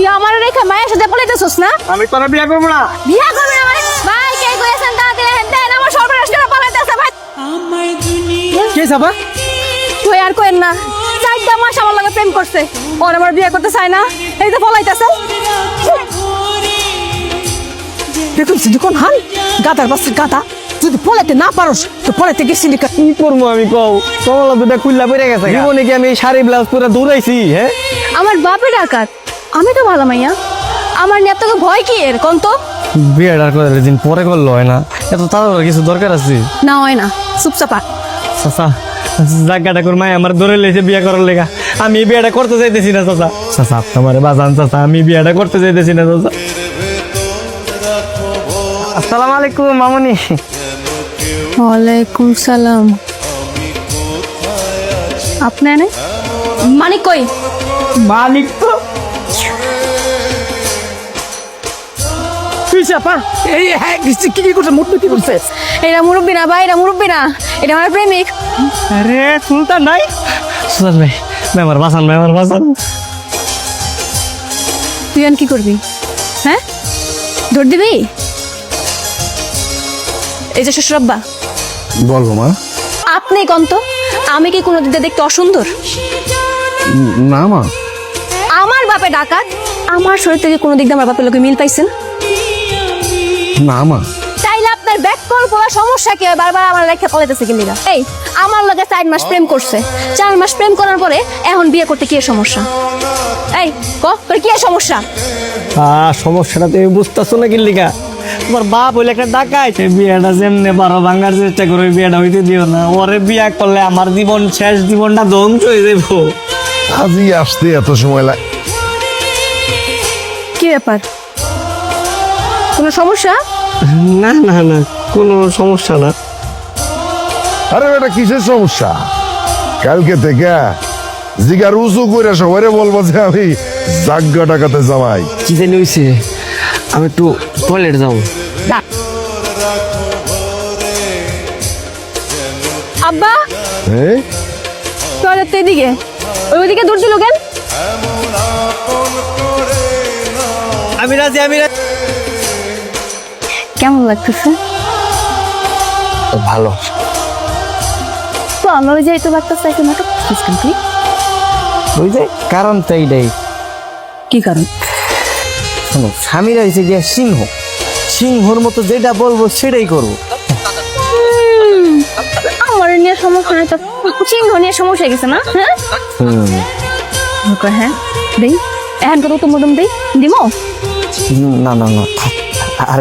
তুই আমার রেখে মায়ের সাথে পলাইতেছস না? আমি তোরা বিয়ে করবো না। বিয়া করবি না মানে? ভাই কে কইছেন তাড়াতাড়ি দেন, আমার সর্বনাশ করে পলাইতেছে ভাই। কে যাবা? তুই আর কইন না, 4 মাস আমার লগে প্রেম করছে, ওর আমার বিয়ে করতে চায় না, এই তো পলাইতেছে। দেখুন যখন হাল গাদার বাচ্চা গাদা, যদি পলাইতে না পারোস তো পলাইতে গেছিলি কা? কি করবো আমি কও? কমলা দুটা কুল্লা পড়ে গেছে। জীবনে কি আমি এই শাড়ি ব্লাউজ পুরো দৌড়াইছি? হ্যাঁ, আমার বাপের ডাকাত, আমি তো ভালো মাইয়া, আমার নিয়ে তোকে ভয় কি এর কোন তো? বিয়েটা করে দিন পরে করলো হয় না, এত তাড়াতাড়ি কিছু দরকার আছে? না হয় না, চুপচাপা। চাচা জায়গাটা করে মায় আমার ধরে লেছে বিয়ে করার লেগা। আমি এই বিয়েটা করতে চাইতেছি না চাচা। চাচা আপনার বাজান চাচা, আমি বিয়েটা করতে চাইতেছি না চাচা। আসসালামু আলাইকুম মামুনি। ওয়ালাইকুম সালাম। আপনার মানিক কই? মালিক তো চাপা এই হ্যাঁ কি করছে মুট কি করছে? এরা মুরব্বী না ভাই, এরা মুরব্বী না, এটা আমার প্রেমিক। আরে সুলতান নাই, সুলতান ভাই, ভাই আমার বাসান, ভাই আমার বাসান। তুই আর কি করবি? হ্যাঁ, দৌড় দিবি? এই যে শ্বশুরাব্বা, বলবো মা। আপনি কোন তো, আমি কি কোনো দিকে দেখতে অসুন্দর? না মা, আমার বাপে ডাকাত, আমার শরীর থেকে কোনো দিক দিয়ে আমার বাপের লোকে মিল পাইছেন? না মা। তাইলে আপনার ব্যাক কল পড়া সমস্যা কি? বারবার আমার লেখা পলাইতেছে কি লিগা? এই আমার লগে 4 মাস প্রেম করছে, 4 মাস প্রেম করার পরে এখন বিয়ে করতে কি সমস্যা? এই তোর কি সমস্যা? সমস্যাটা তুমি বুঝতেছো না কি লিগা? তোমার বাপ হইলে একটা ডাকাইত, বিয়েটা যেমনে পারো ভাঙার চেষ্টা করে বিয়েটা হইতে দিও না। ওরে বিয়ে করলে আমার জীবন শেষ, জীবনটা ধ্বংস হয়ে যাবো। আজই আসতে এত সময় লাগে? কি ব্যাপার, কোনো সমস্যা? না না না, কোনো সমস্যা না। আরে বেটা কিসের সমস্যা? কালকে থেকে জিগার উঁচু করে সবাই বলবো যে আমি জাগ্গা টাকাতে জামাই। কি জানি হইছে, আমি একটু টয়লেট যাবো। আব্বা হ্যাঁ, টয়লেট তো এদিকে, ওইদিকে দূর দিল কেন? আমি রাজি, আমি রাজি। কেমন লাগতেছে? ভালো। তো আমার ওই যে তো লাগতেছে এখন নাটক কমপ্লিট। ওই যে কারণ তো এইটাই। কি কারণ? শোনো, স্বামীরা হয়েছে গিয়া সিংহ, সিংহর মতো যেটা বলবো সেটাই করবো। আমার নিয়ে সমস্যা নাই তো, সিংহ নিয়ে সমস্যা হয়ে গেছে না? হ্যাঁ হ্যাঁ দেই, এখন কত তো মদম দেই, দিমো? না না না, থাক, আর